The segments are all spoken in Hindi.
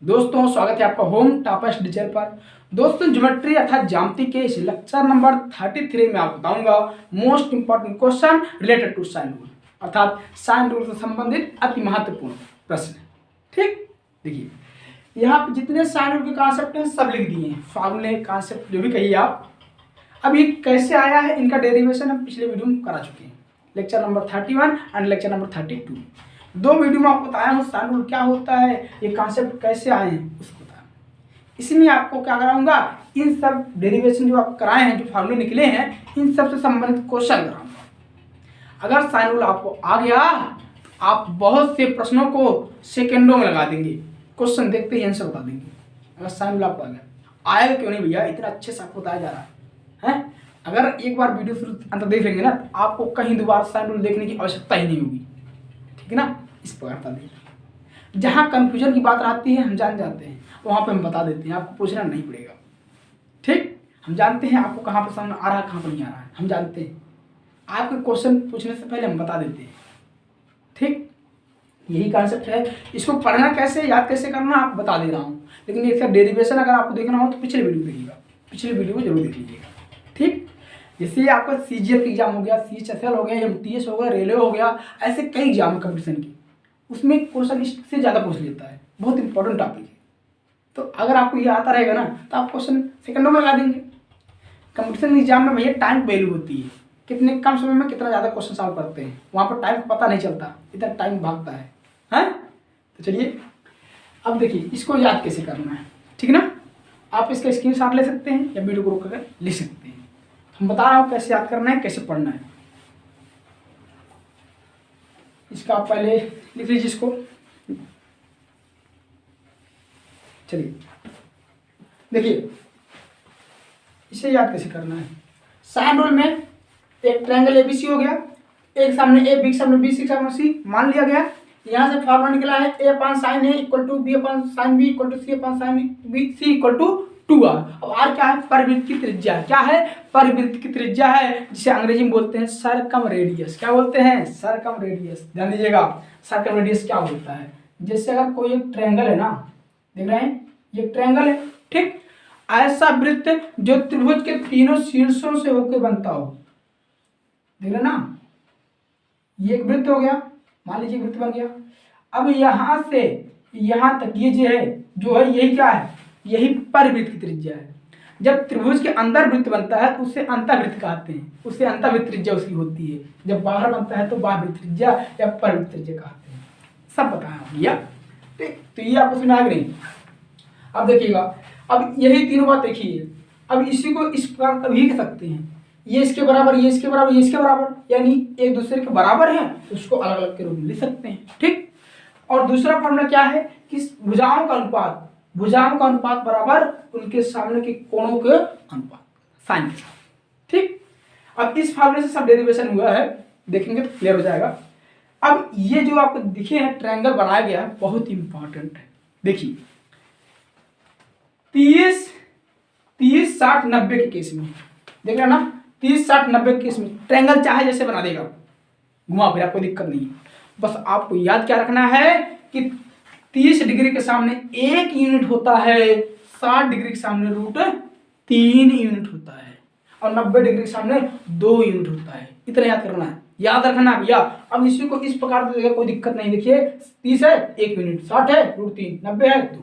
दोस्तों स्वागत है आपका होम टॉपर्स डिटेल पर। दोस्तों ज्योमेट्री अर्थात ज्यामिति के इस लेक्चर नंबर 33 में आपको बताऊंगा most important question related to sine rule अर्थात साइन रूल से संबंधित अति महत्वपूर्ण प्रश्न। ठीक, देखिए यहाँ पे जितने साइन रूल के कॉन्सेप्ट हैं सब लिख दिए हैं, फार्मूले कॉन्सेप्ट जो भी कहिए आप। अब ये कैसे आया है, इनका डेरिवेशन हम पिछले वीडियो में करा चुके हैं, lecture number 31 and lecture number 32। दो वीडियो में आपको बताया हूँ साइन रूल क्या होता है, ये कॉन्सेप्ट कैसे आए हैं उसको बताया। इसमें आपको क्या कराऊंगा, इन सब डेरिवेशन जो आप कराए हैं, जो फार्मूले निकले हैं, इन सब से संबंधित क्वेश्चन कराऊंगा। अगर साइन रूल आपको आ गया तो आप बहुत से प्रश्नों को सेकेंडों में लगा देंगे, क्वेश्चन देखते ही आंसर बता देंगे। अगर साइन रूल आपको आ गया, आएगा क्यों नहीं भैया, इतना अच्छे से आपको बताया जा रहा है। अगर एक बार वीडियो शुरू अंत देख लेंगे ना, तो आपको कहीं दोबारा साइन रूल देखने की आवश्यकता ही नहीं होगी। ठीक है ना, इस प्रकार था देखिए, जहाँ कंफ्यूजन की बात आती है हम जान जाते हैं, वहाँ पे हम बता देते हैं, आपको पूछना नहीं पड़ेगा। ठीक, हम जानते हैं आपको कहाँ पर समझ आ रहा है, कहाँ पर नहीं आ रहा है, हम जानते हैं। आपके क्वेश्चन पूछने से पहले हम बता देते हैं। ठीक, यही कॉन्सेप्ट है। इसको पढ़ना कैसे, याद कैसे करना आप बता दे रहा हूँ, लेकिन इसका डेरिवेशन अगर आपको देखना हो तो पिछले वीडियो देखिएगा, पिछले वीडियो को जरूर देख लीजिएगा। ठीक, जैसे आपका CGL का एग्जाम हो गया, CHSL हो गया, MTS हो गया, रेलवे हो गया, ऐसे कई एग्जाम कंपटीशन की, उसमें क्वेश्चन इससे ज़्यादा पूछ लेता है, बहुत इंपॉर्टेंट टॉपिक है। तो अगर आपको ये आता रहेगा ना तो आप क्वेश्चन सेकंडों में लगा देंगे। कंपटीशन एग्जाम में भैया टाइम वैल्यू होती है, कितने कम समय में कितना ज़्यादा क्वेश्चन सॉल्व करते हैं, वहाँ पर टाइम पता नहीं चलता, इतना टाइम भागता है। हैं, तो चलिए अब देखिए इसको याद कैसे करना है। ठीक ना, आप इसका स्क्रीनशॉट ले सकते हैं या वीडियो को रोक कर लिख सकते हैं। हम बता रहा हूँ कैसे याद करना है, कैसे पढ़ना है। इसका आप पहले लिख लीजिए इसको। चलिए देखिए इसे याद कैसे करना है। साइन रूल में एक ट्रायंगल ABC हो गया, एक सामने A, B के सामने B, C के सामने C मान लिया गया। यहाँ से फॉर्मूला निकला है A upon sine A equal to B upon sine B equal to C upon sine B, C equal to 2R। अब R क्या है, परिवृत्त की त्रिज्या। क्या है, परिवृत्त की त्रिज्या है, जिसे अंग्रेजी में बोलते हैं सर्कम रेडियस। क्या बोलते हैं, सर्कम रेडियस। ध्यान दीजिएगा, सर्कम रेडियस क्या होता है। जैसे अगर कोई एक ट्रायंगल है ना, देख रहे हैं ये ट्रायंगल है। ठीक, ऐसा वृत्त जो त्रिभुज के तीनों शीर्षों से होकर बनता हो, देख रहे ना, ये एक वृत्त हो गया, मान लीजिए वृत्त बन गया। अब यहां से यहां तक ये जो है यही क्या है, यही परिवृत्त की त्रिज्या है। जब त्रिभुज के अंदर वृत्त बनता है तो उसे अंतःवृत्त कहते हैं, उससे अंतःवृत्त त्रिज्या उसकी होती है। जब बाहर बनता है तो बाह्यवृत्त त्रिज्या या परिवृत्त त्रिज्या कहते हैं। सब बताया भैया। ठीक, तो ये आपको सुना नहीं। अब देखिएगा, अब यही तीनों बात देखिए। अब इसी को इस प्रकार तभी लिख सकते हैं, ये इसके बराबर, ये इसके बराबर, ये इसके बराबर, यानी एक दूसरे के बराबर हैं, तो उसको अलग अलग के रूप में लिख सकते हैं। ठीक, और दूसरा फॉर्मूला क्या है कि भुजाओं का अनुपात, भुजाओं का अनुपात बराबर उनके सामने के कोणों के अनुपात, साइन के साथ। ठीक, अब इस फॉर्मूले से सब डेरिवेशन हुआ है, देखेंगे तो क्लियर हो जाएगा। अब ये जो आपको दिखे हैं ट्रायंगल बनाया गया है, बहुत इंपॉर्टेंट है। देखिए 30, 60, 90 के केस में, देख रहे हैं ना, 30, 60, 90 के केस में ट्रायंगल चाहे जैसे बना देगा, घुमा फिरा, कोई दिक्कत नहीं है। बस आपको याद क्या रखना है कि 30 डिग्री के सामने 1 यूनिट होता है, 60 डिग्री के सामने √3 यूनिट होता है, और 90 डिग्री के सामने 2 यूनिट होता है। इतना याद करना है, याद रखना है भैया। अब इसी को इस प्रकार से कोई दिक्कत नहीं। देखिए 30 है 1 यूनिट, 60 है √3, 90 है 2।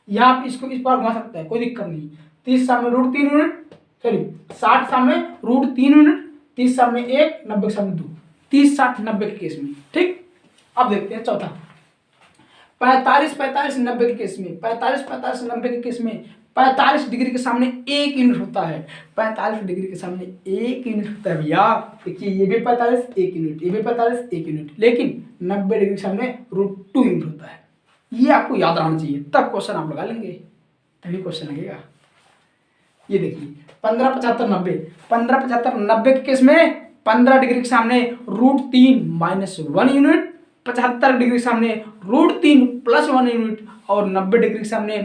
यहाँ इसको इस बार घुमा सकता है, कोई दिक्कत नहीं। 30 सामने √3 यूनिट, सॉरी 60 सामने √3 यूनिट, 30 सामने 1, 90 के सामने 2, 30, 60, 90 के केस में। ठीक, अब देखते हैं चौथा 45, 45, 90 के केस में। 45, 45, 90 के केस में 45 डिग्री के सामने 1 यूनिट होता है, 45 डिग्री के सामने 1 यूनिट होता है भैया। देखिए ये भी 45 1 यूनिट, ये भी 45 1 यूनिट, लेकिन 90 डिग्री के सामने √2 यूनिट होता है। ये आपको याद रहना चाहिए, तब क्वेश्चन आप लगा लेंगे, तभी क्वेश्चन लगेगा। ये देखिए 15, 75, 90, 15, 75, 90 के केस में 15 डिग्री के सामने √3 - 1 यूनिट, 75 डिग्री के सामने √3 + 1 यूनिट, और 90 डिग्री के सामने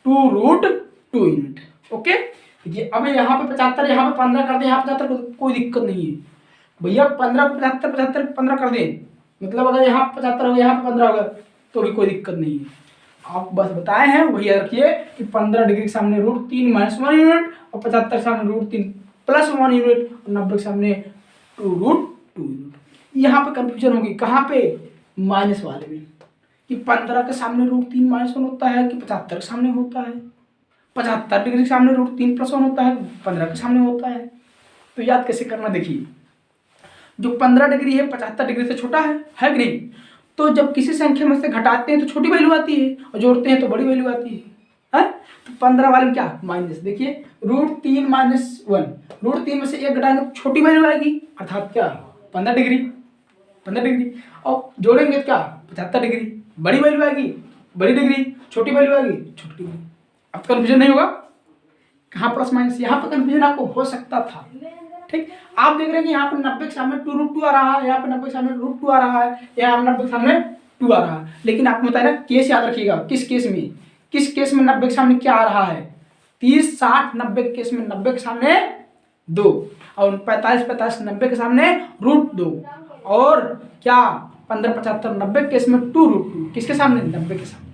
2√2 यूनिट। ओके, देखिए अब यहाँ पे 75, यहाँ पे 15 कर दें, यहाँ 75, कोई दिक्कत नहीं है भैया। 15 को 75, 75 15 कर दें, मतलब अगर यहाँ 75 हो गया, यहाँ पे 15 हो गया, तो भी कोई दिक्कत नहीं है। आप बस बताए हैं वही याद रखिए कि 15 डिग्री के सामने √3 -1 यूनिट और 75 के सामने √3 +1 यूनिट और 90 के सामने 2√2 यूनिट। यहाँ पे कंफ्यूजन होगी कहाँ पे, माइनस वाले में, कि 15 के सामने √3 -1 होता है कि 75 के सामने होता है, 75 डिग्री के सामने √3 +1 होता है 15 के सामने होता है। तो याद कैसे करना, देखिए जो 15 डिग्री है 75 डिग्री से छोटा है कि नहीं, तो जब किसी संख्या में से घटाते हैं तो छोटी वैल्यू आती है और जोड़ते हैं तो बड़ी वैल्यू आती है। तो 15 वाले में क्या माइनस, देखिए √3 -1, √3 में से 1 घटाएंगे तो छोटी वैल्यू आएगी अर्थात क्या 15 डिग्री और जोड़ेंगे तो क्या 75 डिग्री, बड़ी वैल्यू आएगी बड़ी डिग्री, छोटी वैल्यू आएगी छोटी डिग्री। अब कन्फ्यूजन नहीं होगा कहाँ प्लस माइनस, यहाँ पर कन्फ्यूजन आपको हो सकता था। ठीक, आप देख रहे हैं कि यहाँ पर 90 के सामने 2√2 आ रहा है, यहाँ पर 90 के सामने √2 आ रहा है, यहाँ 90 के सामने 2 आ रहा है, लेकिन आपको बताया ना केस याद रखिएगा, किस केस में 90 के सामने क्या आ रहा है, 30 60 90 के केस में 90 के सामने 2 और 45 90 के सामने √2 और क्या 15 75 90 के केस में 2√2, किसके सामने 90 के सामने,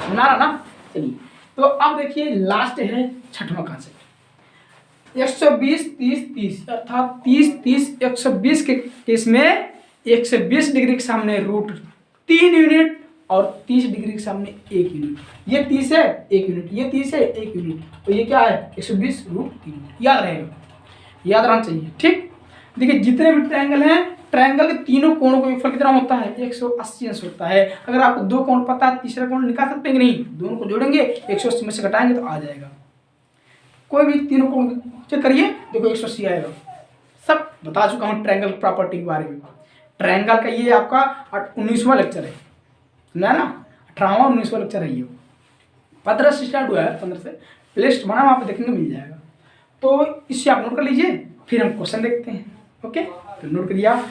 सुना रहा ना। चलिए तो अब देखिए लास्ट है छठवां कांसेप्ट, 120 30 30 अर्थात 30 30 120 के केस में 120 डिग्री के सामने √3 यूनिट और 30 डिग्री के सामने 1 यूनिट, ये 30 है 1 यूनिट, ये 30 है 1 यूनिट, तो ये क्या है 120 √3 याद रहेगा, याद रहना चाहिए। ठीक, देखिए जितने भी ट्रायंगल हैं, ट्रायंगल के तीनों कोणों का योगफल कितना होता है 180 अंश होता है। अगर आपको 2 कोण पता है तीसरा कोण निकाल सकते हैं कि नहीं, दोनों को जोड़ेंगे 180 में से घटाएंगे तो आ जाएगा। कोई भी तीनों कोण चेक करिए, देखो 180 आएगा। सब बता चुका हूँ ट्रायंगल प्रॉपर्टी के बारे में। ट्रायंगल का ये आपका 19वां लेक्चर है ना, 18वां 19वां लेक्चर है ये, 15 से स्टार्ट हुआ है, 15 से प्लेलिस्ट बना वहाँ पे देखने को मिल जाएगा। तो इससे आप नोट कर लीजिए, फिर हम क्वेश्चन देखते हैं। ओके, तो नोट करिए आप।